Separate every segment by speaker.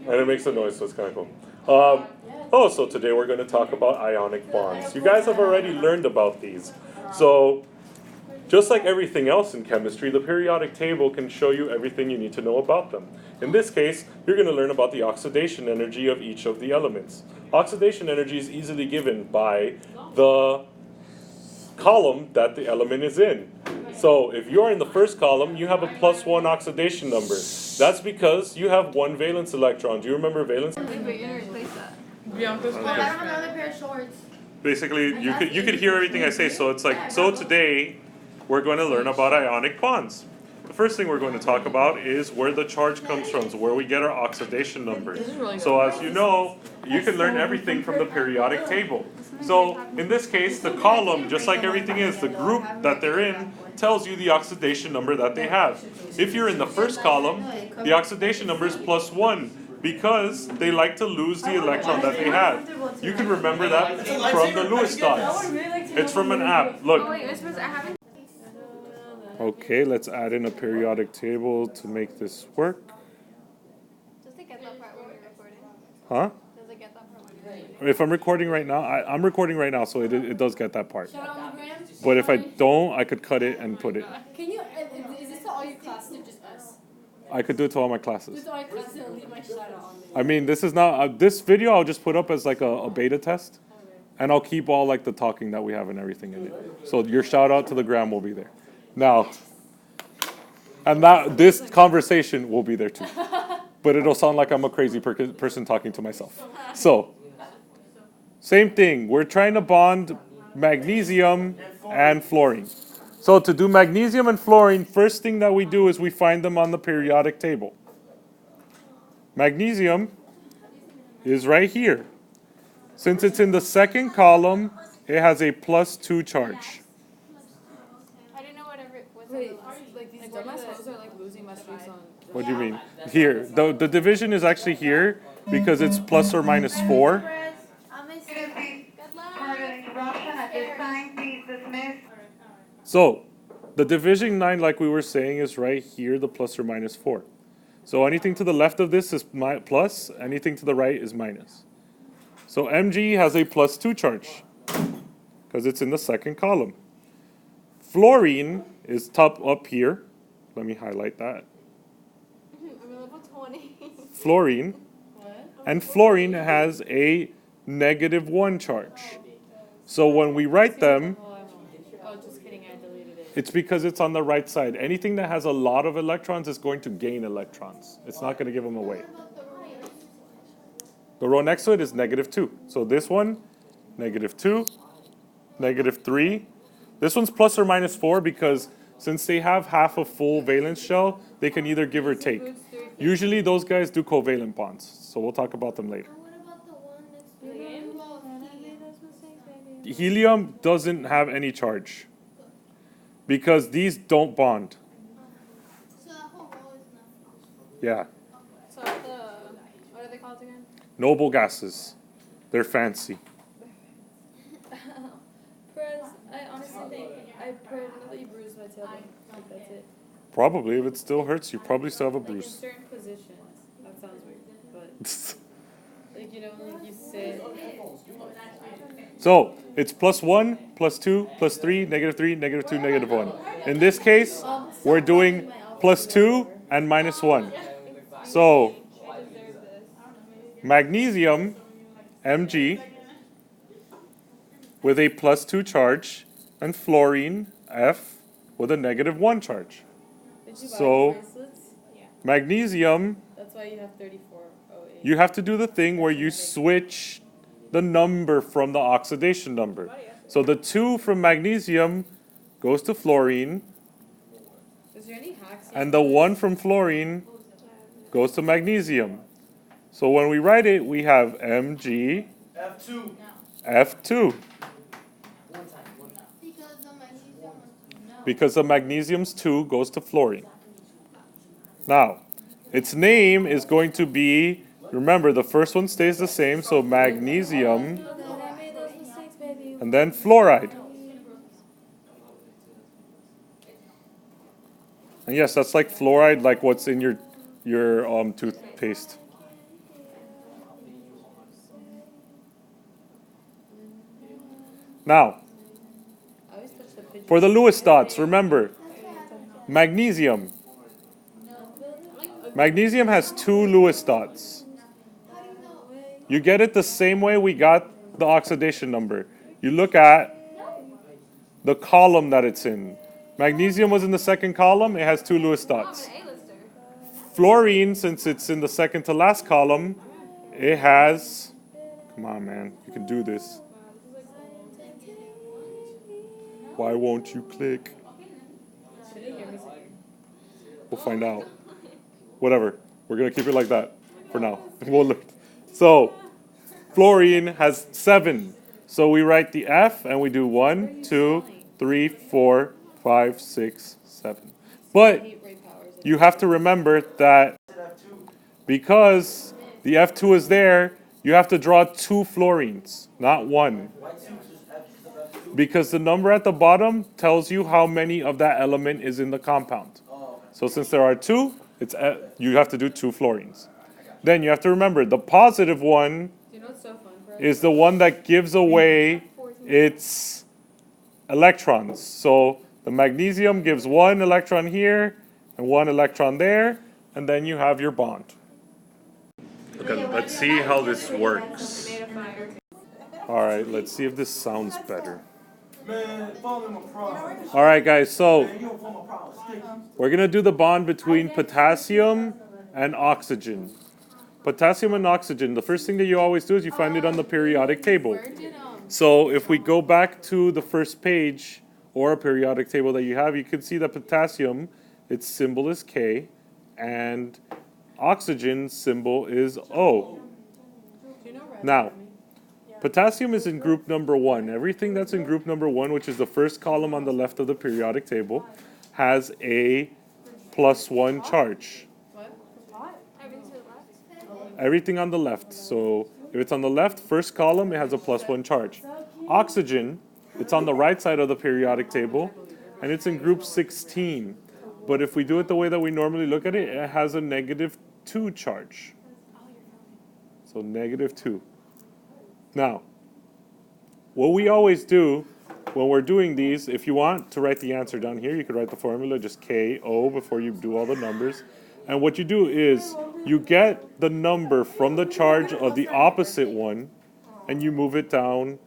Speaker 1: And it makes a noise, so it's kind of cool. So today we're going to talk about ionic bonds. You guys have already learned about these. So, just like everything else in chemistry, the periodic table can show you everything you need to know about them. In this case, you're going to learn about the oxidation energy of each of the elements. Oxidation energy is easily given by the column that the element is in. So if you're in the first column, you have a +1 oxidation number. That's because you have one valence electron. Do you remember valence?
Speaker 2: Wait, you're gonna replace that.
Speaker 3: Bianca's
Speaker 2: I don't have another pair of shorts.
Speaker 1: Basically, you could hear everything I say. So it's like, so today we're going to learn about ionic bonds. The first thing we're going to talk about is where the charge comes from, so where we get our oxidation number. So as you know, you can learn everything from the periodic table. So in this case, the column, just like everything is, the group that they're in tells you the oxidation number that they have. If you're in the first column, the oxidation number is +1 because they like to lose the electron that they have. You can remember that from the Lewis dots. It's from an app. Look.
Speaker 2: Oh wait, I suppose I haven't.
Speaker 1: Okay, let's add in a periodic table to make this work.
Speaker 2: Does it get that part when you're recording?
Speaker 1: Huh?
Speaker 2: Does it get that part when you're recording?
Speaker 1: If I'm recording right now, I'm recording right now, so it does get that part.
Speaker 4: Shout out on the gram.
Speaker 1: But if I don't, I could cut it and put it.
Speaker 4: Can you? Is this to all your classes or just us?
Speaker 1: I could do it to all my classes.
Speaker 4: Just all your classes and leave my shout out on there.
Speaker 1: I mean, this is not this video. I'll just put up as like a beta test, and I'll keep all like the talking that we have and everything in it. So your shout out to the gram will be there. Now, and that this conversation will be there too, but it'll sound like I'm a crazy person talking to myself. So, same thing. We're trying to bond magnesium and fluorine. So to do magnesium and fluorine, first thing that we do is we find them on the periodic table. Magnesium is right here. Since it's in the second column, it has a +2 charge.
Speaker 2: I didn't know whatever it was.
Speaker 4: Wait, like these dumbass hoes are like losing my streaks on.
Speaker 1: What do you mean? Here, the division is actually here because it's +or -4. So, the division line, like we were saying, is right here, the +or -4. So anything to the left of this is plus, anything to the right is minus. So Mg has a +2 charge because it's in the second column. Fluorine is up here. Let me highlight that.
Speaker 2: I'm a level 20.
Speaker 1: Fluorine. And fluorine has a -1 charge. So when we write them,
Speaker 4: Oh, just kidding. I deleted it.
Speaker 1: it's because it's on the right side. Anything that has a lot of electrons is going to gain electrons. It's not going to give them away. The row next to it is -2. So this one, -2, -3. This one's +or -4 because since they have half a full valence shell, they can either give or take. Usually those guys do covalent bonds. So we'll talk about them later. Helium doesn't have any charge because these don't bond. Yeah,
Speaker 2: So what are they called again?
Speaker 1: noble gases. They're fancy.
Speaker 4: Perez, I honestly think I permanently bruised my tailbone. Like, that's it.
Speaker 1: Probably, if it still hurts, you probably still have a
Speaker 4: Like in
Speaker 1: bruise.
Speaker 4: certain positions. That sounds weird, but like you know, like you sit.
Speaker 1: So it's +1, +2, +3, -3, -2, -1. In this case, we're doing +2 and -1. So magnesium, Mg, with a +2 charge, and fluorine, F, with a -1 charge.
Speaker 4: Did you buy
Speaker 1: So-
Speaker 4: bracelets?
Speaker 1: Magnesium,
Speaker 4: That's why you have 3408.
Speaker 1: you have to do the thing where you switch the number from the oxidation number. So the 2 from magnesium goes to fluorine,
Speaker 4: Is there any hacks?
Speaker 1: and the 1 from fluorine goes to magnesium. So when we write it, we have Mg,
Speaker 3: F2.
Speaker 1: F2, because the magnesium's 2 goes to fluorine. Now, its name is going to be, remember the first one stays the same, so magnesium, and then fluoride. And yes, that's like fluoride, like what's in your toothpaste. Now,
Speaker 4: I always touch the picture.
Speaker 1: for the Lewis dots, remember, magnesium. Magnesium has 2 Lewis dots. You get it the same way we got the oxidation number. You look at the column that it's in. Magnesium was in the second column, it has 2 Lewis dots. Fluorine, since it's in the second to last column, it has, come on man, you can do this. Why won't you click? We'll find out. Whatever, we're gonna keep it like that for now. We'll look. So, fluorine has 7. So we write the F and we do 1, 2, 3, 4, 5, 6, 7. But you have to remember that because the F2 is there, you have to draw 2 fluorines, not 1. Because the number at the bottom tells you how many of that element is in the compound. So since there are 2, you have to do 2 fluorines. Then you have to remember the positive one is the one that gives away its electrons. So the magnesium gives 1 electron here and 1 electron there, and then you have your bond. Okay, let's see how this works. Alright, let's see if this sounds better. Alright guys, so we're going to do the bond between potassium and oxygen. Potassium and oxygen, the first thing that you always do is you find it on the periodic table. So if we go back to the first page or a periodic table that you have, you can see that potassium, its symbol is K, and oxygen's symbol is O. Now, potassium is in group number 1. Everything that's in group number 1, which is the first column on the left of the periodic table, has a +1 charge. Everything on the left. So if it's on the left, first column, it has a +1 charge. Oxygen, it's on the right side of the periodic table, and it's in group 16. But if we do it the way that we normally look at it, it has a -2 charge. So -2. Now, what we always do when we're doing these, if you want to write the answer down here, you could write the formula, just KO before you do all the numbers. And what you do is you get the number from the charge of the opposite one and you move it down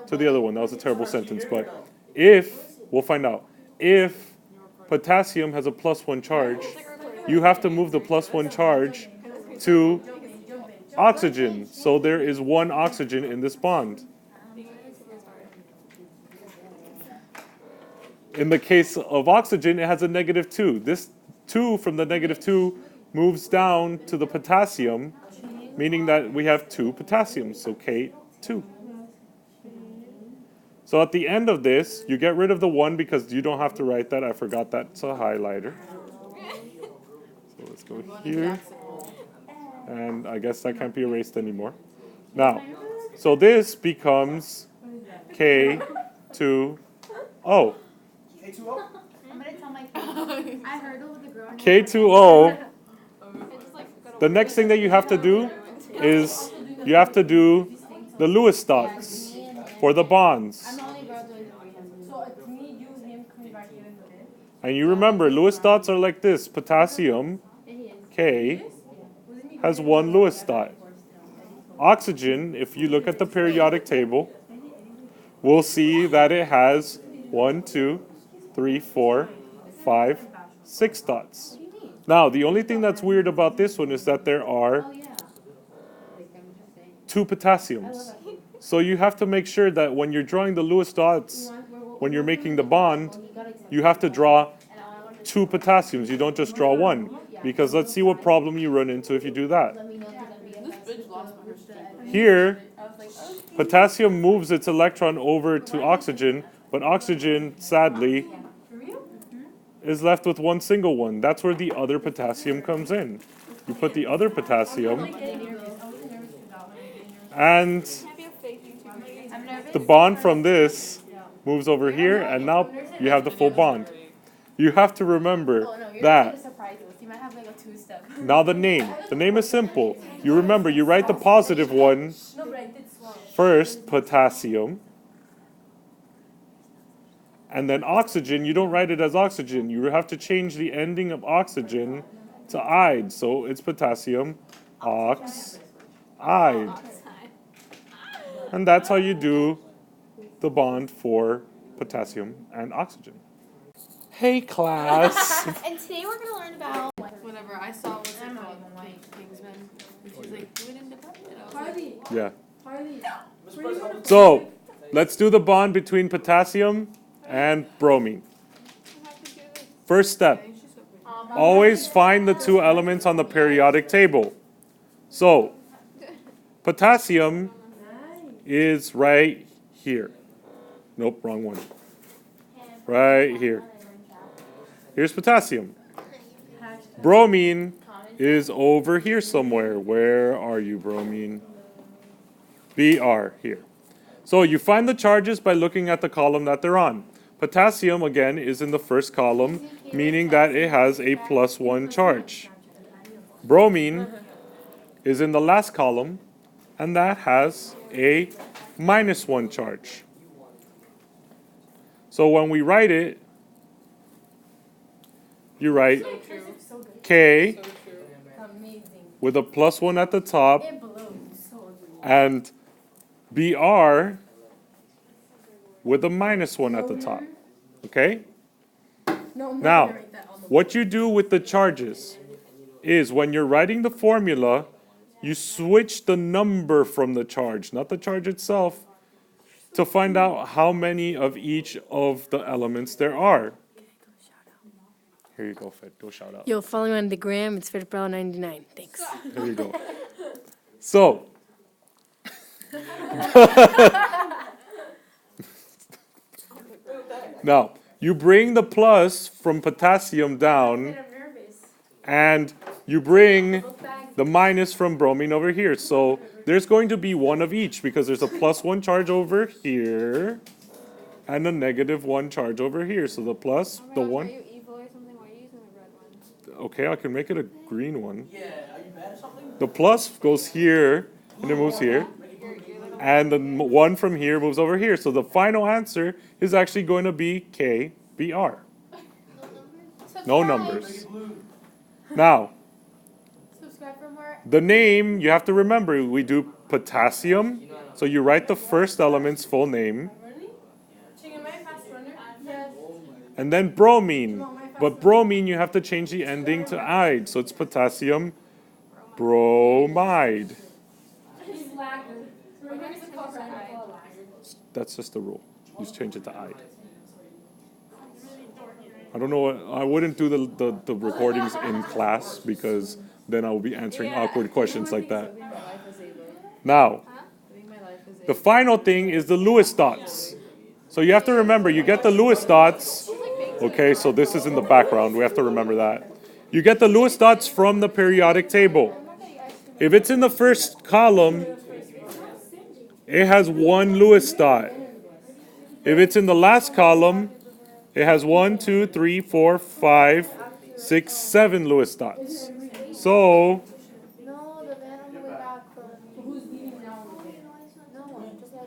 Speaker 1: to the other one. That was a terrible sentence, but if, we'll find out, if potassium has a +1 charge, you have to move the +1 charge to oxygen. So there is 1 oxygen in this bond. In the case of oxygen, it has a -2. This 2 from the -2 moves down to the potassium, meaning that we have 2 potassiums, so K2. So at the end of this, you get rid of the 1 because you don't have to write that. I forgot that's a highlighter. So let's go here. And I guess that can't be erased anymore. Now, so this becomes K2O.
Speaker 3: I'm gonna tell my kids. I heard of the girl.
Speaker 1: K2O. The next thing that you have to do is you have to do the Lewis dots for the bonds.
Speaker 3: I'm the only girl doing it. So it's me, you, him, coming back here in the bed.
Speaker 1: And you remember, Lewis dots are like this. Potassium, K, has 1 Lewis dot. Oxygen, if you look at the periodic table, we'll see that it has 1, 2, 3, 4, 5, 6 dots. Now, the only thing that's weird about this one is that there are 2 potassiums. So you have to make sure that when you're drawing the Lewis dots, when you're making the bond, you have to draw 2 potassiums. You don't just draw 1. Because let's see what problem you run into if you do that. Here, potassium moves its electron over to oxygen, but oxygen, sadly, is left with 1 single one. That's where the other potassium comes in. You put the other potassium, and the bond from this moves over here, and now you have the full bond. You have to remember that. Now the name is simple. You remember, you write the positive one first, potassium, And then oxygen, you don't write it as oxygen. You have to change the ending of oxygen to ide. So it's potassium oxide. And that's how you do the bond for potassium and oxygen. Hey class.
Speaker 2: And today we're gonna learn about
Speaker 4: Whatever I saw was it called Kingsman. And she's like, do it independent. I was like,
Speaker 3: Harley,
Speaker 1: Yeah.
Speaker 3: Harley.
Speaker 1: So let's do the bond between potassium and bromine. First step, always find the two elements on the periodic table. So potassium is right here. Nope, wrong one. Right here. Here's potassium. Bromine is over here somewhere. Where are you, bromine? Br, here. So you find the charges by looking at the column that they're on. Potassium, again, is in the first column, meaning that it has a +1 charge. Bromine is in the last column, and that has a -1 charge. So when we write it, you write K
Speaker 3: Amazing.
Speaker 1: with a +1 at the top
Speaker 3: It blows. So good.
Speaker 1: and Br with a -1 at the top. Okay?
Speaker 3: No, I'm not
Speaker 1: Now,
Speaker 3: gonna write that on the
Speaker 1: what you do with the charges is when you're writing the formula, you switch the number from the charge, not the charge itself, to find out how many of each of the elements there are. Here you go, Fed. Go shout out.
Speaker 3: Yo, follow me on the gram. It's FedBrown99. Thanks.
Speaker 1: There you go. So, now, you bring the plus from potassium down, and you bring the minus from bromine over here. So, there's going to be one of each, because there's a +1 charge over here, and a -1 charge over here. So, the plus, the
Speaker 2: Are
Speaker 1: one.
Speaker 2: you evil or something? Why are you using the red one?
Speaker 1: Okay, I can make it a green one. The plus goes here, and it moves here. And the one from here moves over here. So the final answer is actually going to be KBR. No numbers. Now,
Speaker 2: Subscribe for more.
Speaker 1: the name, you have to remember, we do potassium. So you write the first element's full name. And then bromine. But bromine, you have to change the ending to ide. So it's potassium bromide. That's just the rule. You just change it to ide. I don't know what, I wouldn't do the recordings in class because then I will be answering awkward questions like that. Now, the final thing is the Lewis dots. So you have to remember, you get the Lewis dots. Okay, so this is in the background. We have to remember that. You get the Lewis dots from the periodic table. If it's in the first column, it has one Lewis dot. If it's in the last column, it has 1, 2, 3, 4, 5, 6, 7 Lewis dots. So,
Speaker 2: No, the man on the way back from.
Speaker 3: Who's eating now?
Speaker 2: No one, just like.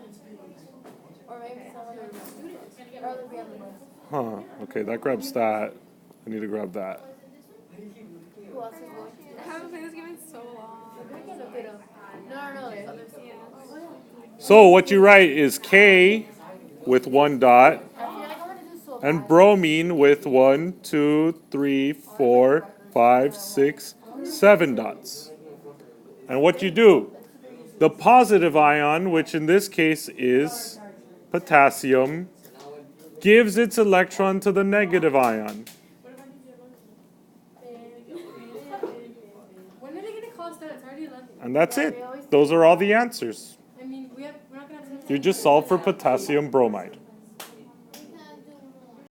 Speaker 2: Or maybe someone like a student. Or the other one.
Speaker 1: okay, that grabs that. I need to grab that.
Speaker 2: Who else is going? I haven't played this game in so long. No, it's other stuff.
Speaker 1: So what you write is K with 1 dot and bromine with 1, 2, 3, 4, 5, 6, 7 dots. And what you do, the positive ion, which in this case is potassium, gives its electron to the negative ion.
Speaker 3: When are they gonna call us done? It's already 11.
Speaker 1: And that's it. Those are all the answers.
Speaker 3: I mean, we're not gonna have to.
Speaker 1: You just solve for potassium bromide.